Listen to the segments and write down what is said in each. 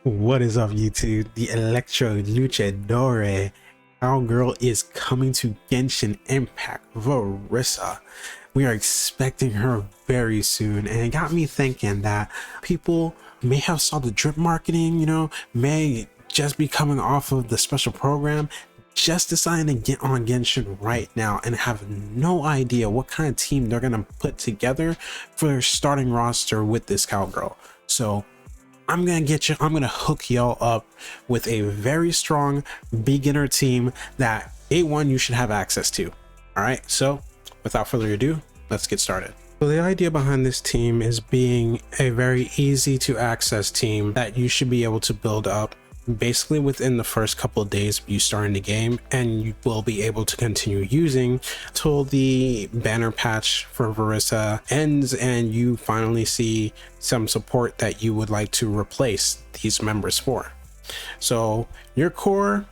What is up, YouTube? The Electro Luchadore Cowgirl is coming to Genshin Impact, Varesa. We are expecting her very soon, and it got me thinking that people may have saw the drip marketing, may just be coming off of the special program, just deciding to get on Genshin right now and have no idea what kind of team they're going to put together for their starting roster with this cowgirl. So I'm gonna hook y'all up with a very strong beginner team that A1 you should have access to. All right, so without further ado, let's get started. So the idea behind this team is being a very easy to access team that you should be able to build up basically within the first couple of days of you starting the game, and you will be able to continue using till the banner patch for Varesa ends and you finally see some support that you would like to replace these members for. So your core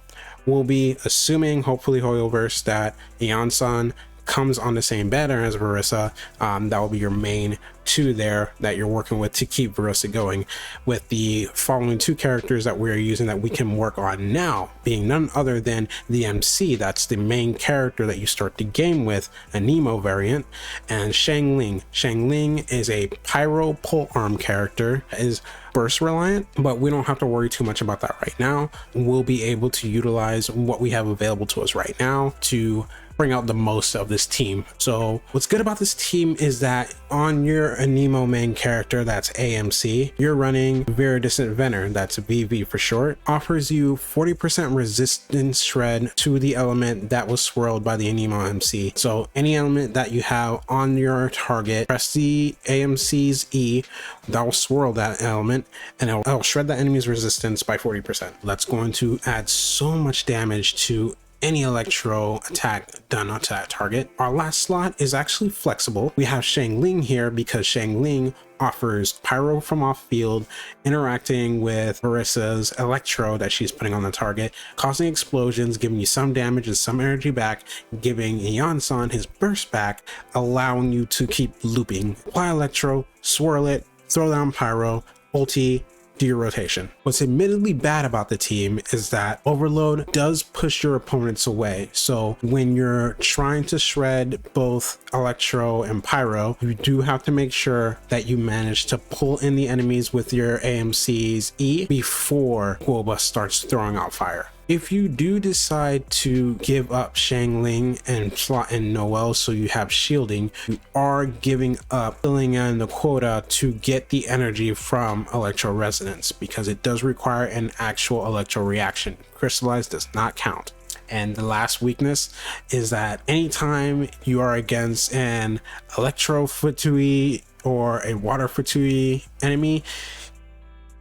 will be, assuming hopefully Hoyoverse, that Eon-san comes on the same banner as Varesa. That will be your main two there that you're working with to keep Varesa going, with the following two characters that we're using that we can work on now being none other than the MC. That's the main character that you start the game with, a Nemo variant, and Xiangling. Xiangling is a pyro pole arm character, is burst reliant, but we don't have to worry too much about that right now. We'll be able to utilize what we have available to us right now to bring out the most of this team. So what's good about this team is that on your Anemo main character, that's AMC, you're running Viridescent Venom, that's VV for short, offers you 40% resistance shred to the element that was swirled by the Anemo MC. So any element that you have on your target, press the AMC's E, that will swirl that element and it'll shred the enemy's resistance by 40%. That's going to add so much damage to any electro attack done onto that target. Our last slot is actually flexible. We have Xiangling here because Xiangling offers pyro from off field, interacting with Varesa's electro that she's putting on the target, causing explosions, giving you some damage and some energy back, giving Eon-san his burst back, allowing you to keep looping. Apply electro, swirl it, throw down pyro, ulti, do your rotation. What's admittedly bad about the team is that overload does push your opponents away. So when you're trying to shred both electro and pyro, you do have to make sure that you manage to pull in the enemies with your AMC's E before Guoba starts throwing out fire. If you do decide to give up Xiangling and slot in Noel so you have shielding, you are giving up filling in the quota to get the energy from Electro Resonance, because it does require an actual electro reaction. Crystallize does not count. And the last weakness is that anytime you are against an Electro Futui or a Water Futui enemy,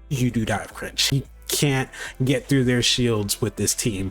you do die of cringe. You can't get through their shields with this team,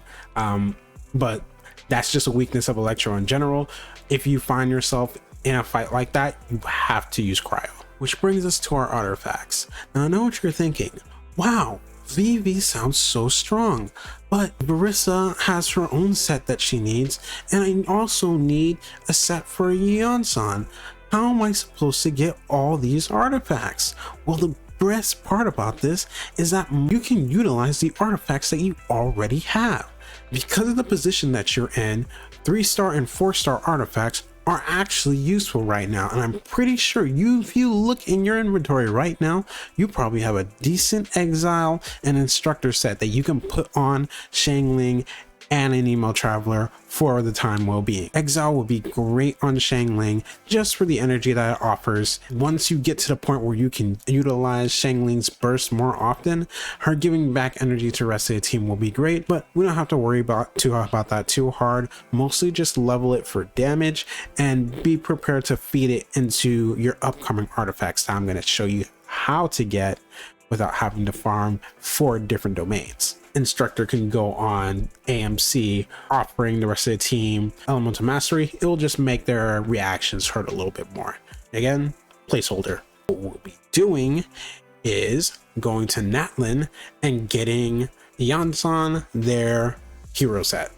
but that's just a weakness of Electro in general. If you find yourself in a fight like that, you have to use cryo. Which brings us to our artifacts. Now I know what you're thinking. Wow, VV sounds so strong, but Varesa has her own set that she needs, and I also need a set for Eon-san. How am I supposed to get all these artifacts? Well, the best part about this is that you can utilize the artifacts that you already have. Because of the position that you're in, 3-star and 4-star artifacts are actually useful right now, and I'm pretty sure if you look in your inventory right now, you probably have a decent exile and instructor set that you can put on Xiangling and an emo traveler for the time well-being. Exile will be great on Xiangling just for the energy that it offers. Once you get to the point where you can utilize Xiangling's burst more often, her giving back energy to the rest of the team will be great, but we don't have to worry about that too hard. Mostly just level it for damage and be prepared to feed it into your upcoming artifacts that I'm going to show you how to get without having to farm 4 different domains. Instructor can go on AMC, offering the rest of the team elemental mastery. It will just make their reactions hurt a little bit more. Again, placeholder. What we'll be doing is going to Natlin and getting Eon-san their hero set,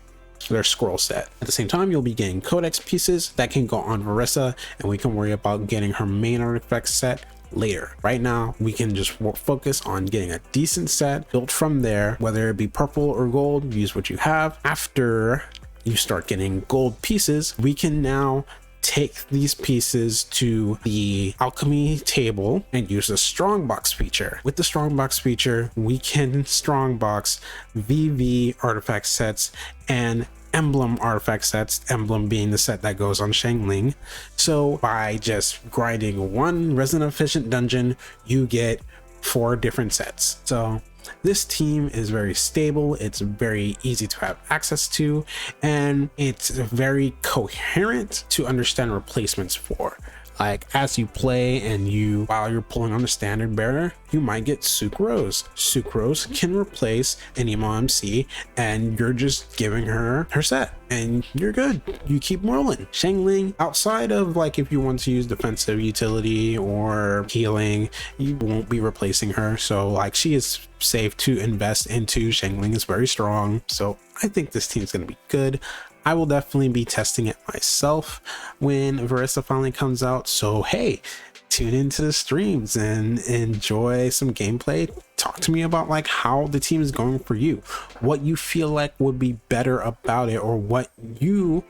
their scroll set. At the same time, you'll be getting codex pieces that can go on Varesa, and we can worry about getting her main artifact set later. Right now, we can just focus on getting a decent set built from there, whether it be purple or gold, use what you have. After you start getting gold pieces, we can now take these pieces to the alchemy table and use the strongbox feature. With the strongbox feature, we can strongbox VV artifact sets and emblem artifact sets, emblem being the set that goes on Shangling. So by just grinding one resident efficient dungeon, you get 4 different sets. So this team is very stable, it's very easy to have access to, and it's very coherent to understand replacements for. Like, as you play and while you're pulling on the standard bearer, you might get Sucrose. Sucrose can replace an emo MC, and you're just giving her set and you're good. You keep rolling. Shangling, outside of like if you want to use defensive utility or healing, you won't be replacing her. So like, she is safe to invest into. Shangling is very strong. So I think this team is going to be good. I will definitely be testing it myself when Varesa finally comes out. So hey, tune into the streams and enjoy some gameplay. Talk to me about like how the team is going for you, what you feel like would be better about it, or what you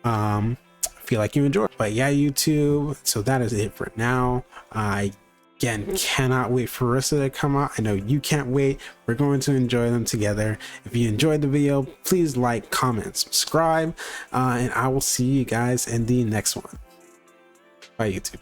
feel like you enjoy. But yeah, YouTube, so that is it for now. I again cannot wait for Varesa to come out. I know you can't wait. We're going to enjoy them together. If you enjoyed the video, please like, comment, subscribe, and I will see you guys in the next one. Bye, YouTube.